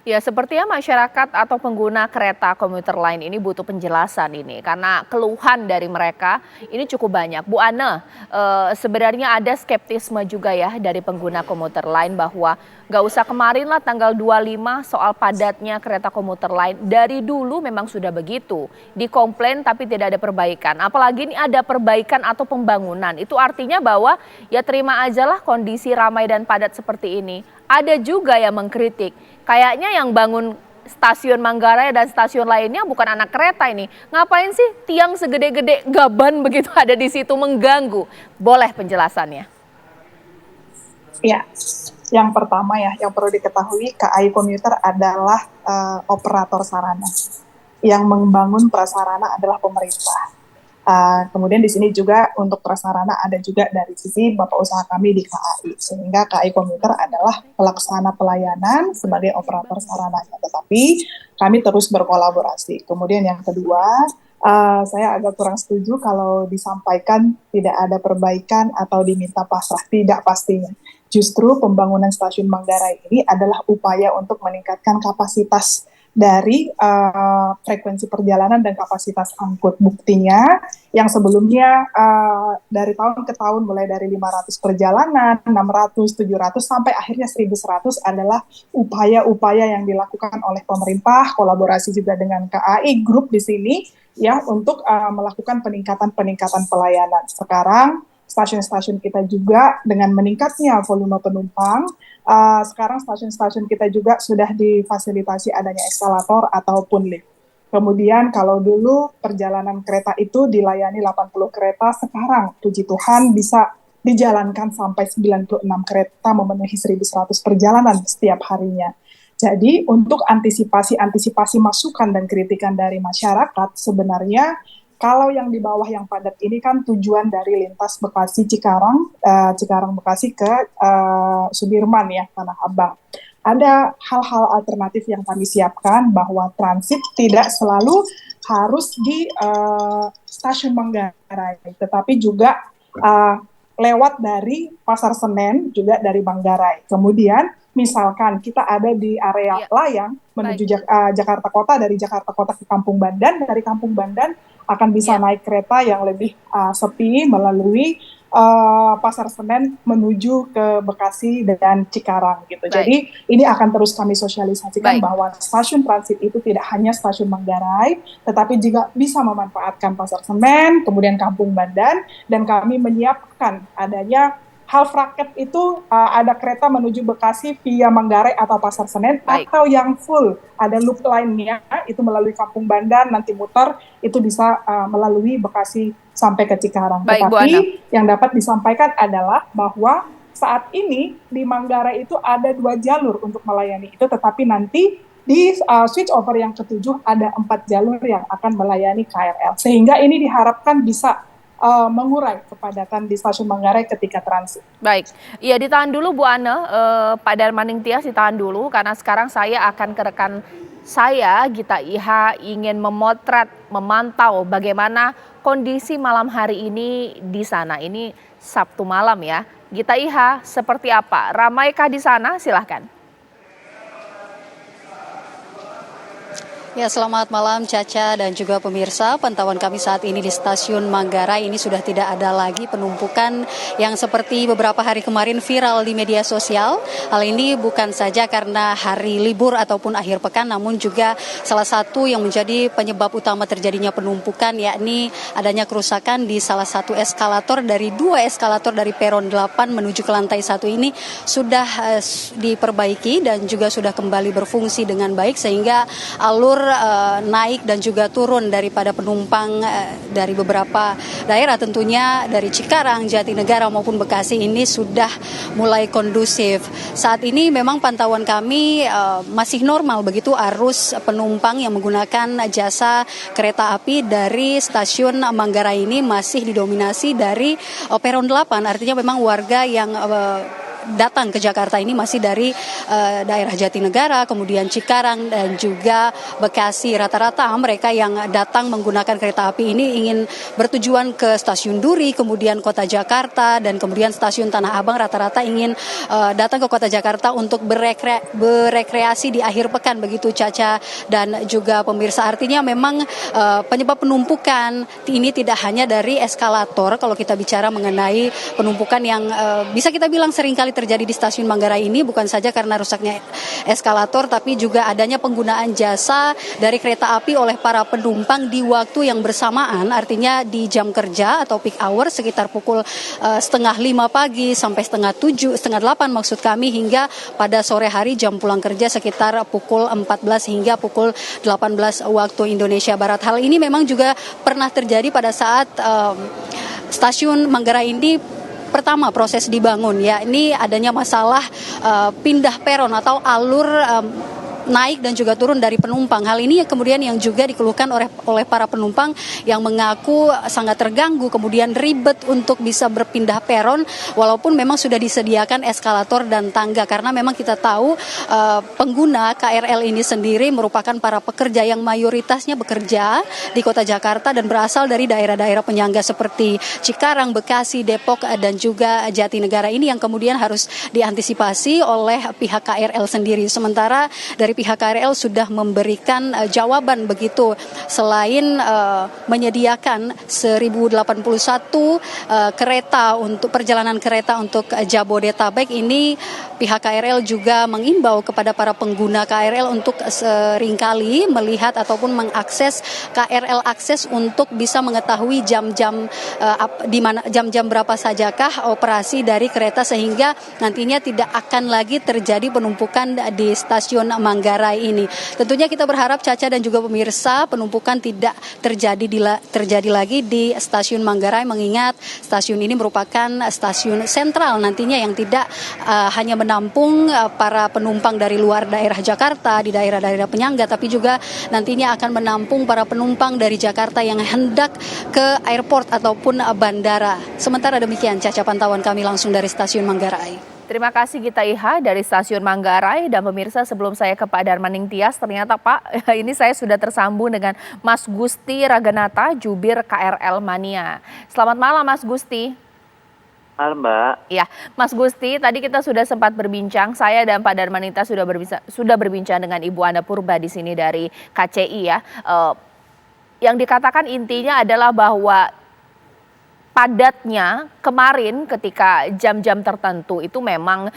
Ya, sepertinya masyarakat atau pengguna kereta komuter lain ini butuh penjelasan ini karena keluhan dari mereka ini cukup banyak. Bu Ana, sebenarnya ada skeptisme juga ya dari pengguna komuter lain bahwa nggak usah kemarin lah tanggal 25 soal padatnya kereta komuter lain. Dari dulu memang sudah begitu, dikomplain tapi tidak ada perbaikan. Apalagi ini ada perbaikan atau pembangunan. Itu artinya bahwa ya terima ajalah kondisi ramai dan padat seperti ini. Ada juga yang mengkritik. Kayaknya yang bangun stasiun Manggarai dan stasiun lainnya bukan anak kereta ini. Ngapain sih tiang segede-gede gaban begitu ada di situ mengganggu? Boleh penjelasannya? Ya, yang pertama ya, yang perlu diketahui KAI Komuter adalah operator sarana. Yang membangun prasarana adalah pemerintah. Kemudian di sini juga untuk prasarana ada juga dari sisi bapak usaha kami di KAI, sehingga KAI Komuter adalah pelaksana pelayanan sebagai operator sarananya, tetapi kami terus berkolaborasi. Kemudian yang kedua, saya agak kurang setuju kalau disampaikan tidak ada perbaikan atau diminta pasrah, tidak pastinya. Justru pembangunan stasiun Manggarai ini adalah upaya untuk meningkatkan kapasitas dari frekuensi perjalanan dan kapasitas angkut. Buktinya yang sebelumnya dari tahun ke tahun mulai dari 500 perjalanan, 600, 700 sampai akhirnya 1100 adalah upaya-upaya yang dilakukan oleh pemerintah, kolaborasi juga dengan KAI Group di sini ya untuk melakukan peningkatan pelayanan. Sekarang stasiun-stasiun kita juga dengan meningkatnya volume penumpang, sekarang stasiun-stasiun kita juga sudah difasilitasi adanya eskalator ataupun lift. Kemudian kalau dulu perjalanan kereta itu dilayani 80 kereta, sekarang puji Tuhan bisa dijalankan sampai 96 kereta memenuhi 1.100 perjalanan setiap harinya. Jadi untuk antisipasi masukan dan kritikan dari masyarakat, sebenarnya kalau yang di bawah yang padat ini kan tujuan dari lintas Bekasi Cikarang, Cikarang Bekasi ke Sudirman ya, Tanah Abang. Ada hal-hal alternatif yang kami siapkan bahwa transit tidak selalu harus di stasiun Manggarai, tetapi juga lewat dari Pasar Senen, juga dari Manggarai. Kemudian misalkan kita ada di area Layang menuju Jakarta Kota, dari Jakarta Kota ke Kampung Bandan, dari Kampung Bandan akan bisa naik kereta yang lebih sepi melalui Pasar Senen menuju ke Bekasi dan Cikarang gitu. Jadi ini akan terus kami sosialisasikan bahwa stasiun transit itu tidak hanya stasiun Manggarai, tetapi juga bisa memanfaatkan Pasar Senen, kemudian Kampung Bandan, dan kami menyiapkan adanya half raket itu ada kereta menuju Bekasi via Manggarai atau Pasar Senen, atau yang full ada loop line-nya itu melalui Kampung Bandan, nanti muter itu bisa melalui Bekasi sampai ke Cikarang. Tetapi yang dapat disampaikan adalah bahwa saat ini di Manggarai itu ada 2 jalur untuk melayani itu, tetapi nanti di switch over yang ketujuh ada 4 jalur yang akan melayani KRL, sehingga ini diharapkan bisa mengurai kepadatan di stasiun Manggarai ketika transit. Baik, ya ditahan dulu Bu Ana, Pak Darmaning Tias ditahan dulu karena sekarang saya akan ke rekan saya Gita Iha ingin memotret, memantau bagaimana kondisi malam hari ini di sana. Ini Sabtu malam ya. Gita Iha, seperti apa? Ramaikah di sana? Silahkan. Ya, selamat malam Caca dan juga pemirsa. Pantauan kami saat ini di stasiun Manggarai ini sudah tidak ada lagi penumpukan yang seperti beberapa hari kemarin viral di media sosial. Hal ini bukan saja karena hari libur ataupun akhir pekan, namun juga salah satu yang menjadi penyebab utama terjadinya penumpukan yakni adanya kerusakan di salah satu eskalator dari 2 eskalator dari peron 8 menuju ke lantai 1 ini sudah diperbaiki dan juga sudah kembali berfungsi dengan baik, sehingga alur naik dan juga turun daripada penumpang dari beberapa daerah, tentunya dari Cikarang, Jatinegara maupun Bekasi ini sudah mulai kondusif. Saat ini memang pantauan kami masih normal begitu arus penumpang yang menggunakan jasa kereta api dari stasiun Manggarai ini masih didominasi dari peron 8. Artinya memang warga yang datang ke Jakarta ini masih dari daerah Jatinegara, kemudian Cikarang dan juga Bekasi. Rata-rata mereka yang datang menggunakan kereta api ini ingin bertujuan ke Stasiun Duri, kemudian Kota Jakarta, dan kemudian Stasiun Tanah Abang. Rata-rata ingin datang ke Kota Jakarta untuk berekreasi di akhir pekan, begitu Caca dan juga pemirsa. Artinya memang penyebab penumpukan ini tidak hanya dari eskalator. Kalau kita bicara mengenai penumpukan yang bisa kita bilang seringkali terjadi di Stasiun Manggarai ini, bukan saja karena rusaknya eskalator, tapi juga adanya penggunaan jasa dari kereta api oleh para penumpang di waktu yang bersamaan, artinya di jam kerja atau peak hour sekitar pukul setengah 5 pagi sampai setengah 7, setengah 8 maksud kami, hingga pada sore hari jam pulang kerja sekitar pukul 14 hingga pukul 18 waktu Indonesia Barat. Hal ini memang juga pernah terjadi pada saat Stasiun Manggarai ini pertama proses dibangun, ya, ini adanya masalah pindah peron atau alur naik dan juga turun dari penumpang. Hal ini kemudian yang juga dikeluhkan oleh para penumpang yang mengaku sangat terganggu, kemudian ribet untuk bisa berpindah peron walaupun memang sudah disediakan eskalator dan tangga, karena memang kita tahu pengguna KRL ini sendiri merupakan para pekerja yang mayoritasnya bekerja di Kota Jakarta dan berasal dari daerah-daerah penyangga seperti Cikarang, Bekasi, Depok dan juga Jatinegara, ini yang kemudian harus diantisipasi oleh pihak KRL sendiri. Sementara dari pihak KRL sudah memberikan jawaban begitu, selain menyediakan 1081 kereta untuk perjalanan kereta untuk Jabodetabek, ini pihak KRL juga mengimbau kepada para pengguna KRL untuk seringkali melihat ataupun mengakses KRL akses untuk bisa mengetahui jam-jam di mana jam-jam berapa sajakah operasi dari kereta, sehingga nantinya tidak akan lagi terjadi penumpukan di Stasiun Manggarai ini. Tentunya kita berharap Caca dan juga pemirsa penumpukan tidak terjadi lagi di Stasiun Manggarai, mengingat stasiun ini merupakan stasiun sentral nantinya yang tidak hanya menampung para penumpang dari luar daerah Jakarta di daerah-daerah penyangga, tapi juga nantinya akan menampung para penumpang dari Jakarta yang hendak ke airport ataupun bandara. Sementara demikian Caca, pantauan kami langsung dari Stasiun Manggarai. Terima kasih Gita Iha dari Stasiun Manggarai. Dan pemirsa, sebelum saya ke Pak Darmaning Tias, ternyata Pak, ini saya sudah tersambung dengan Mas Gusti Raganata, jubir KRL Mania. Selamat malam Mas Gusti. Malam Mbak. Ya, Mas Gusti, tadi kita sudah sempat berbincang, saya dan Pak Darmaning Tias sudah berbincang dengan Ibu Ana Purba di sini dari KCI ya. Yang dikatakan intinya adalah bahwa padatnya kemarin ketika jam-jam tertentu itu memang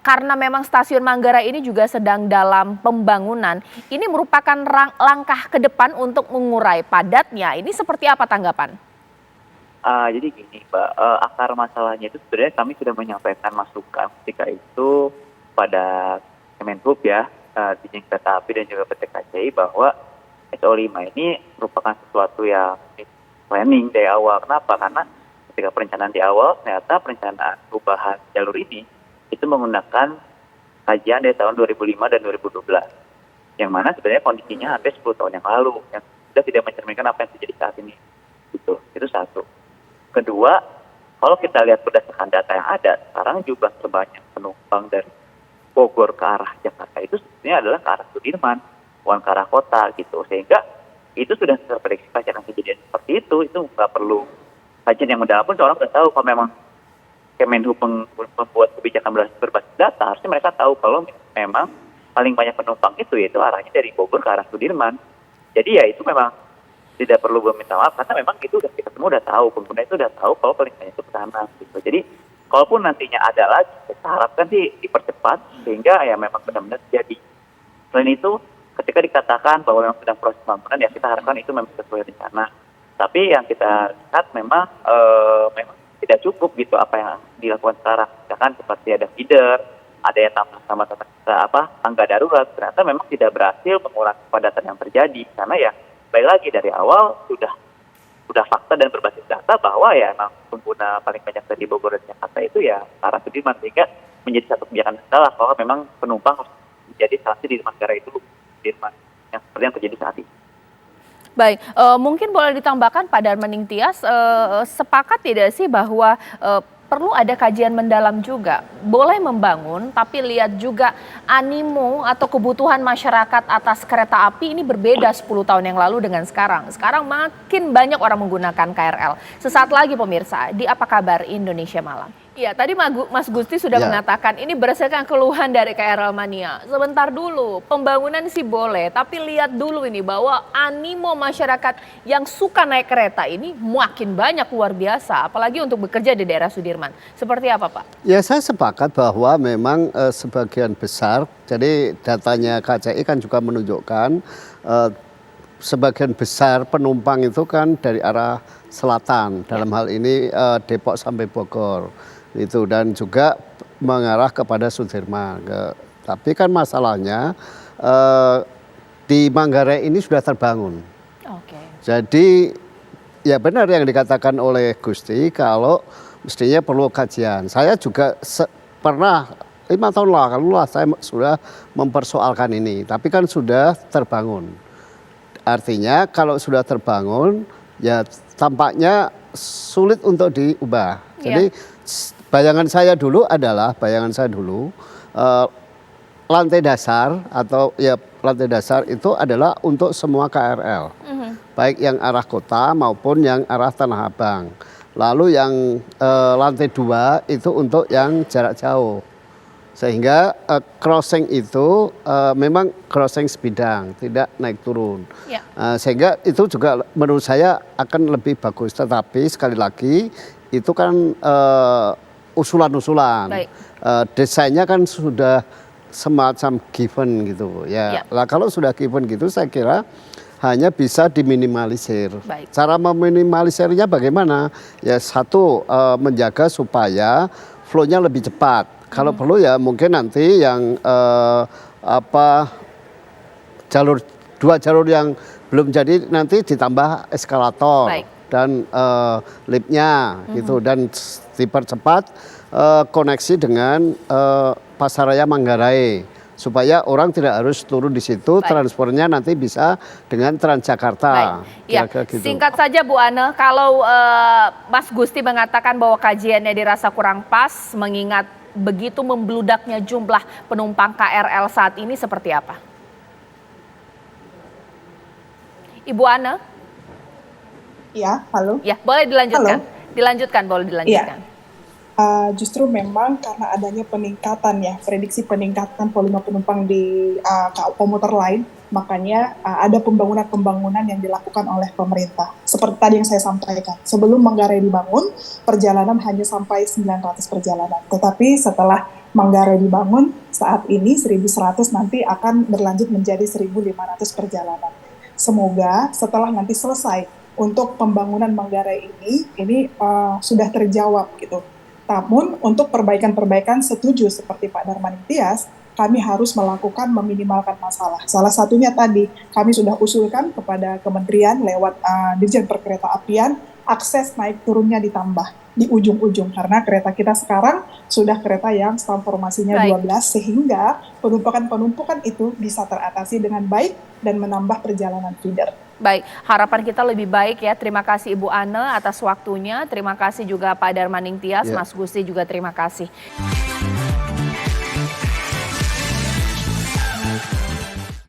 karena memang Stasiun Manggarai ini juga sedang dalam pembangunan. Ini merupakan langkah ke depan untuk mengurai padatnya. Ini seperti apa tanggapan? Jadi gini Mbak, akar masalahnya itu sebenarnya kami sudah menyampaikan masukan ketika itu pada Kemenhub ya, Ditjen Kereta Api dan juga PT KCI, bahwa SO5 ini merupakan sesuatu yang planning dari awal. Kenapa? Karena ketika perencanaan di awal, ternyata perencanaan perubahan jalur ini itu menggunakan kajian dari tahun 2005 dan 2012. Yang mana sebenarnya kondisinya hampir 10 tahun yang lalu, yang sudah tidak mencerminkan apa yang terjadi saat ini. Gitu. Itu satu. Kedua, kalau kita lihat berdasarkan data yang ada, sekarang jumlah terbanyak penumpang dari Bogor ke arah Jakarta itu sebenarnya adalah ke arah Sudirman, bukan ke arah kota gitu. Sehingga itu sudah terprediksi pasti akan kejadian seperti itu nggak perlu kajian yang mendalam pun orang udah tahu. Kalau memang Kemenhub membuat kebijakan berbasis data, harusnya mereka tahu kalau memang paling banyak penumpang itu yaitu arahnya dari Bogor ke arah Sudirman. Jadi ya itu memang tidak perlu meminta maaf, karena memang itu udah kita semua udah tahu, pengguna itu udah tahu kalau paling banyak itu ke sana gitu. Jadi kalaupun nantinya ada lagi, kita harapkan sih dipercepat sehingga ya memang benar-benar terjadi. Selain itu, ketika dikatakan bahwa memang sedang proses pembangunan, ya kita harapkan itu memang sesuai rencana. Tapi yang kita lihat memang tidak cukup gitu apa yang dilakukan sekarang. Misalkan seperti ada feeder, ada yang tambah tangga darurat, ternyata memang tidak berhasil mengurangi kepadatan yang terjadi. Karena ya baik lagi dari awal sudah fakta dan berbasis data bahwa ya memang pengguna paling banyak dari Bogor dan Jakarta itu ya arah Sudirman, sehingga menjadi satu kebijakan salah bahwa memang penumpang harus menjadi sanksi di Manggarai itu Sudirman, yang seperti yang terjadi saat ini. Baik, mungkin boleh ditambahkan Pak Darmaning Tias, sepakat tidak sih bahwa perlu ada kajian mendalam juga. Boleh membangun, tapi lihat juga animo atau kebutuhan masyarakat atas kereta api ini berbeda 10 tahun yang lalu dengan sekarang. Sekarang makin banyak orang menggunakan KRL. Sesaat lagi pemirsa, di Apa Kabar Indonesia Malam. Iya, tadi Mas Gusti sudah mengatakan ini berdasarkan keluhan dari KRL Mania. Sebentar dulu, pembangunan sih boleh, tapi lihat dulu ini bahwa animo masyarakat yang suka naik kereta ini makin banyak, luar biasa. Apalagi untuk bekerja di daerah Sudirman. Seperti apa Pak? Ya, saya sepakat bahwa memang sebagian besar, jadi datanya KCI kan juga menunjukkan sebagian besar penumpang itu kan dari arah selatan, dalam hal ini Depok sampai Bogor. Itu, dan juga mengarah kepada Sudirman. Tapi kan masalahnya di Manggarai ini sudah terbangun. Jadi ya benar yang dikatakan oleh Gusti kalau mestinya perlu kajian. Saya juga pernah 5 tahun lalu saya sudah mempersoalkan ini, tapi kan sudah terbangun. Artinya kalau sudah terbangun ya tampaknya sulit untuk diubah. Jadi bayangan saya dulu lantai dasar atau ya lantai dasar itu adalah untuk semua KRL, baik yang arah kota maupun yang arah Tanah Abang. Lalu yang lantai 2 itu untuk yang jarak jauh, sehingga crossing itu memang crossing sebidang, tidak naik turun. Sehingga itu juga menurut saya akan lebih bagus. Tetapi sekali lagi itu kan usulan-usulan, desainnya kan sudah semacam given gitu ya. Lah kalau sudah given gitu saya kira hanya bisa diminimalisir. Cara meminimalisirnya bagaimana? Ya satu, menjaga supaya flow-nya lebih cepat. Kalau perlu ya mungkin nanti yang dua jalur yang belum jadi nanti ditambah eskalator dan liftnya gitu, dan dipercepat koneksi dengan Pasaraya Manggarai supaya orang tidak harus turun di situ, transportnya nanti bisa dengan Transjakarta. Gitu. Singkat saja Bu Ane, kalau Mas Gusti mengatakan bahwa kajiannya dirasa kurang pas mengingat begitu membludaknya jumlah penumpang KRL saat ini, seperti apa? Ibu Ane? Ya, halo. Ya, boleh dilanjutkan. Boleh dilanjutkan. Justru memang karena adanya peningkatan ya, prediksi peningkatan volume penumpang di komuter lain, makanya ada pembangunan yang dilakukan oleh pemerintah. Seperti tadi yang saya sampaikan, sebelum Manggarai dibangun, perjalanan hanya sampai 900 perjalanan. Tetapi setelah Manggarai dibangun, saat ini 1.100 nanti akan berlanjut menjadi 1.500 perjalanan. Semoga setelah nanti selesai untuk pembangunan Manggarai ini sudah terjawab gitu. Namun untuk perbaikan-perbaikan setuju seperti Pak Darmaning Tias, kami harus melakukan meminimalkan masalah. Salah satunya tadi kami sudah usulkan kepada kementerian lewat Dirjen Perkeretaapian, akses naik turunnya ditambah di ujung-ujung karena kereta kita sekarang sudah kereta yang transformasinya 12 sehingga penumpukan itu bisa teratasi dengan baik dan menambah perjalanan feeder. Baik, harapan kita lebih baik ya. Terima kasih Ibu Ane atas waktunya. Terima kasih juga Pak Darmaning Tias, Mas Gusti juga terima kasih.